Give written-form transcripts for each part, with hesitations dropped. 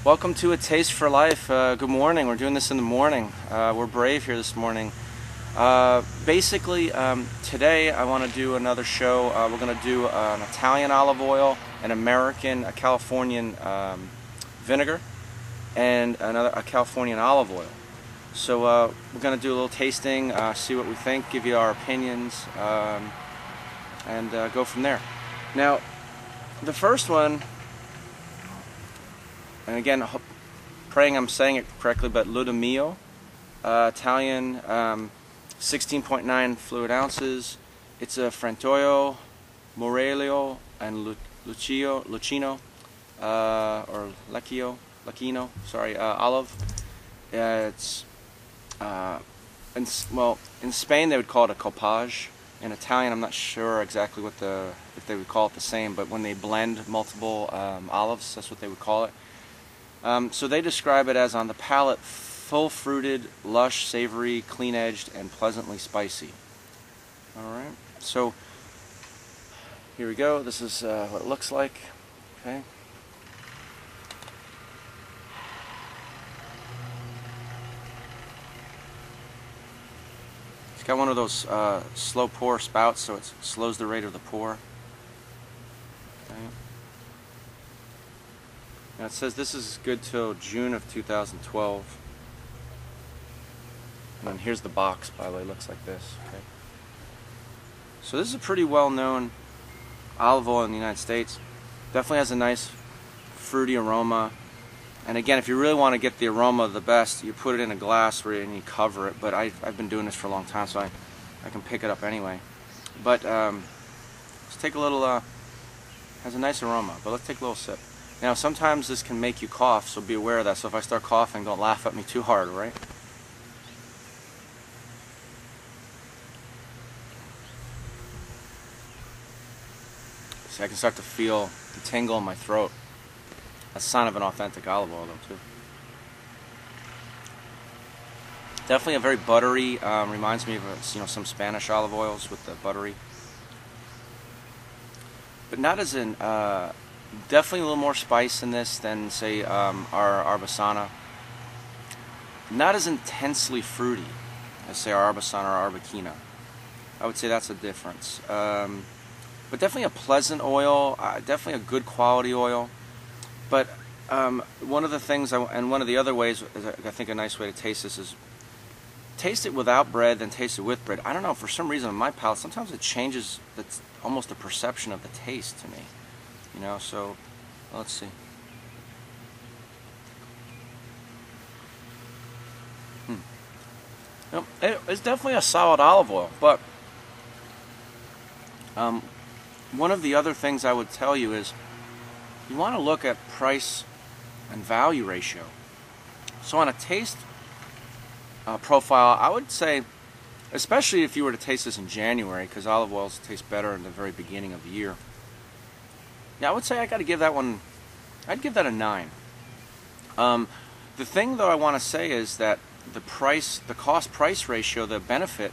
Welcome to A Taste for Life. Good morning. We're doing this in the morning. We're brave here this morning. Basically, today I want to do another show. We're going to do an Italian olive oil, an American, a Californian vinegar, and a Californian olive oil. So we're going to do a little tasting, see what we think, give you our opinions, and go from there. Now, the first one, and again, praying I'm saying it correctly, but Laudemio Italian, 16.9 fluid ounces. It's a Frantoio, Morello, and Lucino, or Lecchino, sorry, olive. It's in Spain they would call it a copage. In Italian, I'm not sure exactly what if they would call it the same, but when they blend multiple olives, that's what they would call it. So they describe it as on the palate, full-fruited, lush, savory, clean-edged, and pleasantly spicy. Alright, so here we go. This is what it looks like. Okay. It's got one of those slow pour spouts, so it slows the rate of the pour. Okay. Now it says this is good till June of 2012. And then here's the box, by the way, it looks like this. Okay. So this is a pretty well-known olive oil in the United States. Definitely has a nice fruity aroma. And again, if you really want to get the aroma the best, you put it in a glass and you cover it. But I've been doing this for a long time, so I can pick it up anyway. But let's take a little, has a nice aroma, but let's take a little sip. Now, sometimes this can make you cough, so be aware of that. So if I start coughing, don't laugh at me too hard, right? See, I can start to feel the tingle in my throat. That's a sign of an authentic olive oil, though, too. Definitely a very buttery, reminds me of some Spanish olive oils with the buttery. But not as in... definitely a little more spice in this than, say, our Arbasana. Not as intensely fruity as, say, our Arbasana or Arbequina. I would say that's a difference. But definitely a pleasant oil, definitely a good quality oil. But one of the things, and one of the other ways, I think a nice way to taste this is taste it without bread, then taste it with bread. I don't know, for some reason on my palate, sometimes it changes almost the perception of the taste to me. So let's see. It's definitely a solid olive oil, but one of the other things I would tell you is you want to look at price and value ratio. So on a taste profile, I would say, especially if you were to taste this in January, because olive oils taste better in the very beginning of the year. Yeah, I would say I got to give that one, I'd give that a 9. The thing, though, I want to say is that the cost-price ratio, the benefit,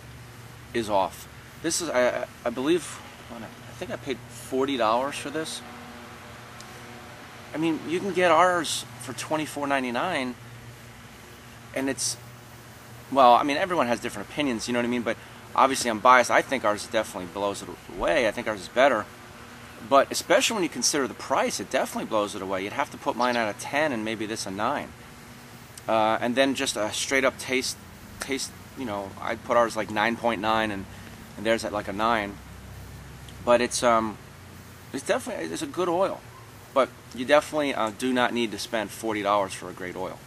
is off. This is, I believe, I think I paid $40 for this. I mean, you can get ours for $24.99, and it's, well, I mean, everyone has different opinions, you know what I mean? But obviously, I'm biased. I think ours definitely blows it away. I think ours is better. But especially when you consider the price, it definitely blows it away. You'd have to put mine at a 10 and maybe this a 9. And then just a straight up taste, I'd put ours like 9.9 and theirs at like a 9. But it's definitely, it's a good oil. But you definitely do not need to spend $40 for a great oil.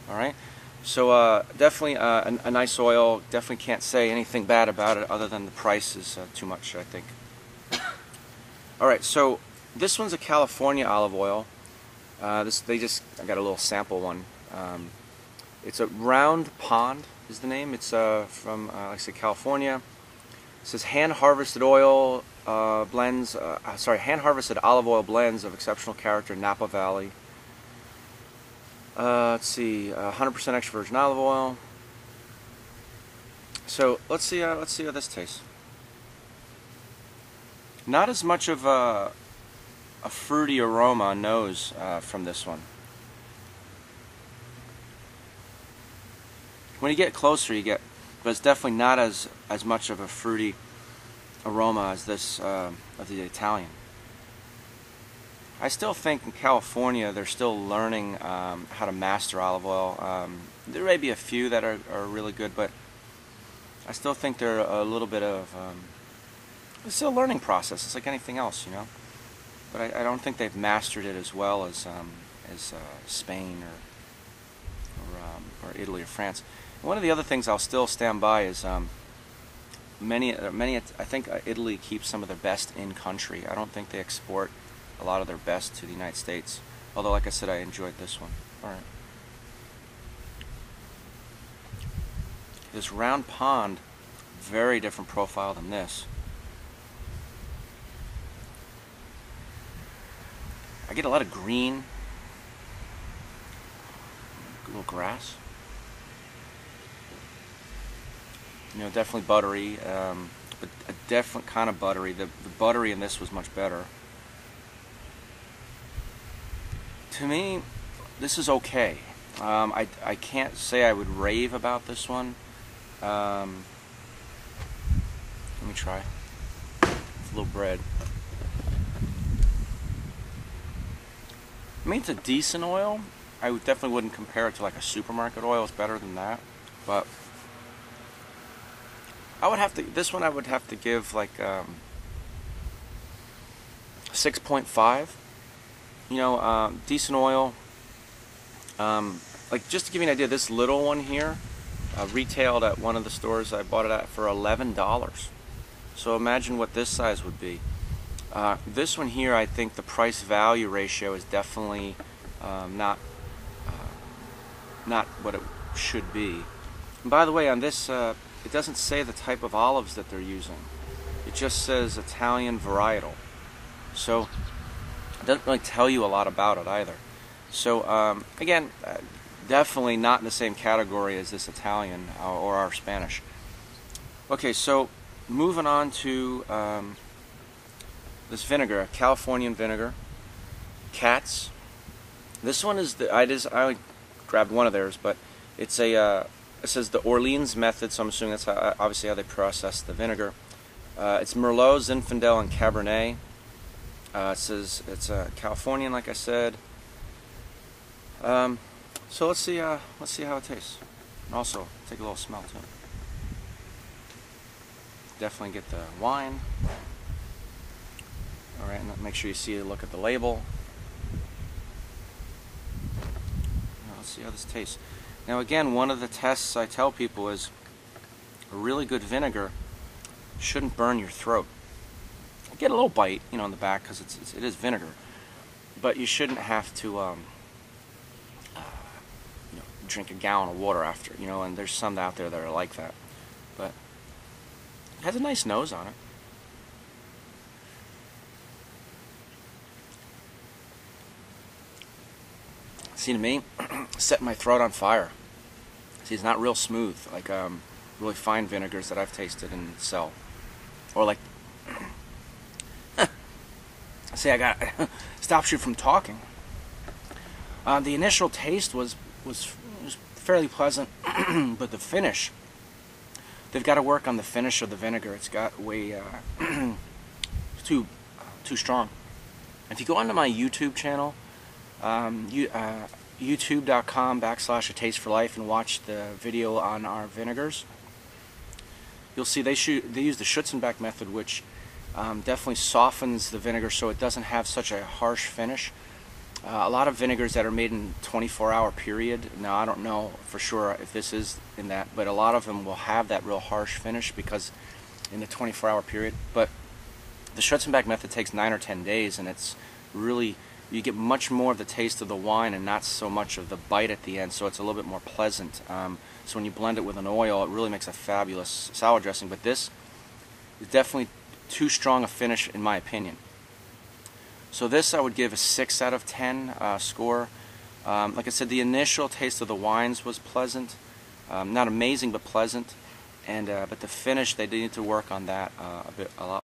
Alright? So definitely a nice oil. Definitely can't say anything bad about it other than the price is too much, I think. Alright, so this one's a California olive oil. I got a little sample one. It's a Round Pond is the name. It's from, like I said, California. It says hand-harvested oil blends, hand-harvested olive oil blends of exceptional character, Napa Valley. Let's see, 100% extra virgin olive oil. So let's see how this tastes. Not as much of a fruity aroma nose from this one. When you get closer, you get, but it's definitely not as much of a fruity aroma as this of the Italian. I still think in California they're still learning how to master olive oil. There may be a few that are really good, but I still think they're a little bit of it's still a learning process. It's like anything else, you know. But I don't think they've mastered it as well as Spain or Italy or France. And one of the other things I'll still stand by is many. I think Italy keeps some of their best in country. I don't think they export a lot of their best to the United States. Although, like I said, I enjoyed this one. All right. This round pond, very different profile than this. I get a lot of green, a little grass. You know, definitely buttery, but a different kind of buttery. The buttery in this was much better. To me, this is okay. I can't say I would rave about this one. Let me try. It's a little bread. I mean, it's a decent oil. I definitely wouldn't compare it to like a supermarket oil. It's better than that. But I would have to, this one I would have to give like 6.5. You know, decent oil. Like, just to give you an idea, this little one here retailed at one of the stores I bought it at for $11. So imagine what this size would be. This one here, I think the price-value ratio is definitely not what it should be. And by the way, on this, it doesn't say the type of olives that they're using. It just says Italian varietal. So it doesn't really tell you a lot about it either. So again, definitely not in the same category as this Italian or our Spanish. Okay, so moving on to this vinegar, Californian vinegar, Katz. This one is I grabbed one of theirs, but it's it says the Orleans method, so I'm assuming that's obviously how they process the vinegar. It's Merlot, Zinfandel, and Cabernet. It says it's Californian, like I said. So let's see how it tastes. And also take a little smell too. Definitely get the wine. All right, and make sure you look at the label. Now, let's see how this tastes. Now again, one of the tests I tell people is a really good vinegar shouldn't burn your throat. You get a little bite, you know, in the back because it is vinegar, but you shouldn't have to you know, drink a gallon of water after, you know. And there's some out there that are like that, but it has a nice nose on it. See, to me, setting my throat on fire. See, it's not real smooth, like really fine vinegars that I've tasted and sell. Or like, see, I got stops you from talking. The initial taste was fairly pleasant, but the finish, they've got to work on the finish of the vinegar. It's got way too strong. If you go onto my YouTube channel, youtube.com/A-Taste-for-Life, and watch the video on our vinegars, you'll see they use the Schutzenbach method, which definitely softens the vinegar so it doesn't have such a harsh finish. A lot of vinegars that are made in 24-hour period, now I don't know for sure if this is in that, but a lot of them will have that real harsh finish because in the 24-hour period. But the Schutzenbach method takes 9 or 10 days, and it's really, you get much more of the taste of the wine and not so much of the bite at the end, so it's a little bit more pleasant. So when you blend it with an oil, it really makes a fabulous salad dressing. But this is definitely too strong a finish in my opinion. So this I would give a 6 out of 10 score. Like I said, the initial taste of the wines was pleasant, not amazing but pleasant, and but the finish, they need to work on that a lot.